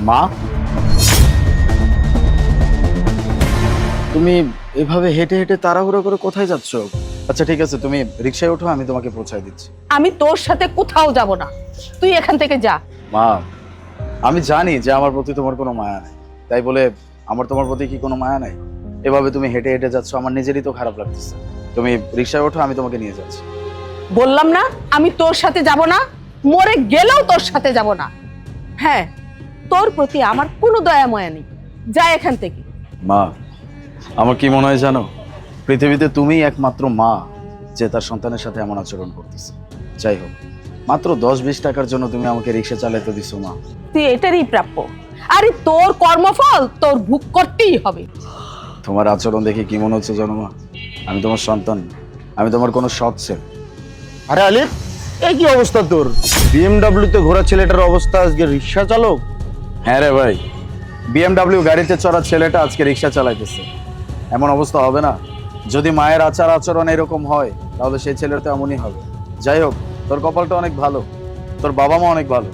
মা, তুমি এভাবে হেঁটে হেঁটে তাড়াহুড়ো করে কোথায় যাচ্ছ? আচ্ছা ঠিক আছে, তুমি রিকশায় ওঠো, আমি তোমাকে পৌঁছায় দিচ্ছি। আমি তোর সাথে কোথাও যাব না, তুই এখান থেকে যা। মা, আমি জানি যে আমার প্রতি তোমার কোনো মায়া নেই, তাই বলে আমার তোমার প্রতি কি কোনো মায়া নাই? এভাবে তুমি হেঁটে হেঁটে যাচ্ছ, আমার নিজেরই তো খারাপ লাগতেছে। তুমি রিকশায় ওঠো, আমি তোমাকে নিয়ে যাচ্ছি। বললাম না আমি তোর সাথে যাব না, মরে গেলেও তোর সাথে যাব না। হ্যাঁ, তোর প্রতি আমার কোনো দয়া ময়া নেই, যা এখান থেকে। মা, আমার কি মনে হয় জানো, পৃথিবীতে তুমিই একমাত্র মা যে তার সন্তানের সাথে এমন আচরণ করতেছে। যাই হোক, মাত্র 10-20 টাকার জন্য তুমি আমাকে রিকশা চালাতে দিছো মা। তুই এটারই প্রাপ্য, আরে তোর কর্মফল তোর ভোগ করতেই হবে। তোমার আচরণ দেখে কি মনে হচ্ছে জানো মা? আমি তোমার সন্তান, আমি তোমার কোনো সৎ ছেলে। আরে আলিফ, এই কি অবস্থা তোর? বিএমডব্লিউ তে ঘোরা ছেলেটার অবস্থা আজকে রিক্সা চালক। হ্যাঁ রে ভাই, বিএমডব্লিউ গাড়িতে চড়া ছেলেটা আজকে রিকশা চালাইতেছে। এমন অবস্থা হবে না? যদি মায়ের আচার আচরণ এরকম হয় তাহলে সেই ছেলের তো এমনই হবে। যাই হোক, তোর কপালটা অনেক ভালো, তোর বাবা মা অনেক ভালো।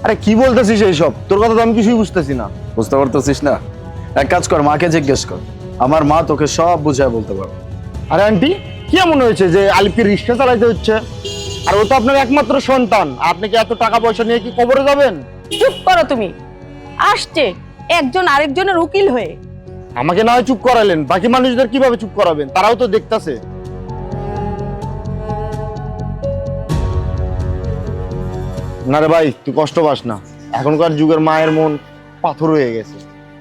আরে কি বলতেছিস এইসব? তোর কথা তো আমি কিছুই বুঝতেছি না। বুঝতে পারতেছিস না? এক কাজ কর, মাকে জিজ্ঞেস কর, আমার মা তোকে সব বুঝায় বলতে পারবে। আরে আন্টি, কি এমন হয়েছে যে আলিফকে রিক্সা চালাইতে হচ্ছে? আর ও তো আপনার একমাত্র সন্তান, আপনি কি এত টাকা পয়সা নিয়ে কি কবরে যাবেন? চুপ করো তুমি, আসছে একজন আরেকজনের উকিল হয়ে। আমাকে না হয় চুপ করালেন, বাকি মানুষদের কিভাবে চুপ করাবেন? তারাও তো দেখতাছে। না রে ভাই, তুই কষ্ট পাস না। এখনকার যুগের মায়ের মন পাথর হয়ে গেছে।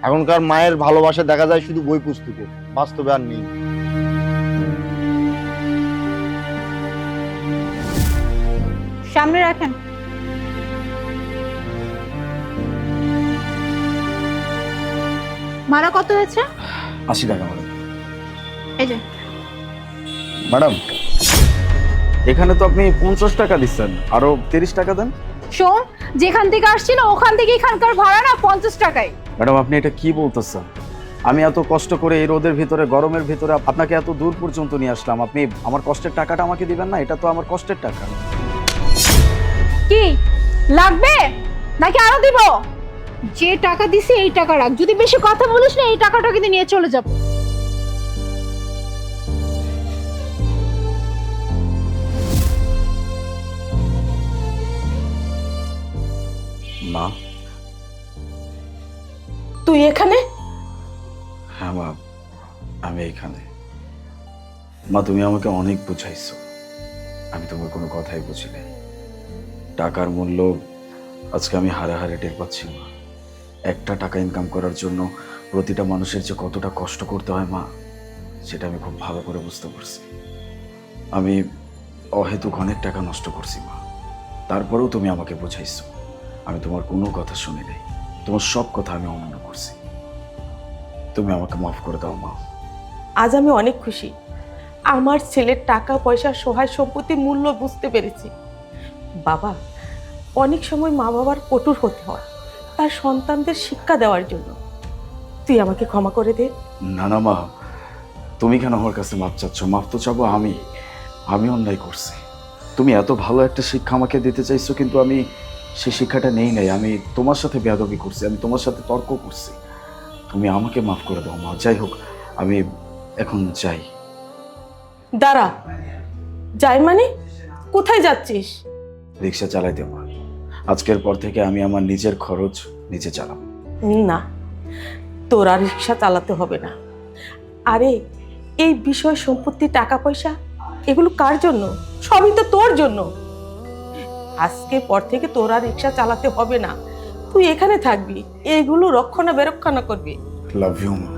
এখনকার মায়ের ভালোবাসা দেখা যায় শুধু বই পুস্তকে, বাস্তবে আর নেই। সামনে রাখেন। ভাড়া কত হয়েছে? 80 টাকা ম্যাডাম। এই যে। ম্যাডাম, এখানে তো আপনি 50 টাকা দিচ্ছেন, আরো 30 টাকা দেন। শোন, যেখান থেকে আসছি না ওখান থেকে এখানকার ভাড়া না 50 টাকাই। ম্যাডাম, আপনি এটা কি বলতেছেন? আমি এত কষ্ট করে এই রোদের ভিতরে, গরমের ভিতরে আপনাকে এত দূর পর্যন্ত নিয়ে আসলাম, আপনি আমার কষ্টের টাকাটা আমাকে দিবেন না? এটা তো আমার কষ্টের টাকা। কি লাগবে নাকি আরো দিব? যে টাকা দিছি এই টাকা রাখ, যদি বেশি কথা বলিস না এই টাকাটা কিন্তু নিয়ে চলে যাব। মা। তুই এখানে? হ্যাঁ মা, আমি এখানে। মা, তুমি আমাকে অনেক বুঝাইছো, আমি তোমার কোনো কথাই বুঝি নাই। টাকার মূল্য আজকে আমি হারে হারে টের পাচ্ছি মা। একটা টাকা ইনকাম করার জন্য প্রতিটা মানুষের যে কতটা কষ্ট করতে হয় মা, সেটা আমি খুব ভালো করে বুঝতে পারছি। আমি অহেতুক অনেক টাকা নষ্ট করছি মা, তারপরেও তুমি আমাকে বুঝাইছো। আমি তোমার কোনো কথা শুনি নাই, তোমার সব কথা আমি অমান্য করছি। তুমি আমাকে মাফ করে দাও মা। আজ আমি অনেক খুশি, আমার ছেলের টাকা পয়সা সহায় সম্পত্তির মূল্য বুঝতে পেরেছি। বাবা, অনেক সময় মা বাবার কঠোর হতে হয় তার সন্তানদের শিক্ষা দেওয়ার জন্য। তুই আমাকে ক্ষমা করে দে। না না মা, তুমি কেন আমার কাছে মাপ চাচ্ছ? মাপ তো চাবো আমি, আমি অন্যায় করছি। তুমি এত ভালো একটা শিক্ষা আমাকে দিতে চাইছো, কিন্তু আমি সেই শিক্ষাটা নেই নাই। আমি তোমার সাথে বেয়াদবি করছি, আমি তোমার সাথে তর্ক করছি। তুমি আমাকে মাফ করে দাও মা। যাই হোক, আমি এখন যাই। দাঁড়া, যাই মানে? কোথায় যাচ্ছিস? রিক্সা চালাইতে মা, আজকের পর থেকে আমি আমার নিজের খরচ নিজে চালাবো। না, তোর আর রিক্সা চালাতে হবে না। আরে এই বিষয় সম্পত্তি, টাকা পয়সা, এগুলো কার জন্য? সবই তো তোর জন্য। আজকে পর থেকে তোর আর রিক্সা চালাতে হবে না, তুই এখানে থাকবি, এগুলো রক্ষণা বেরক্ষণা করবি। লাভ ইউ মা।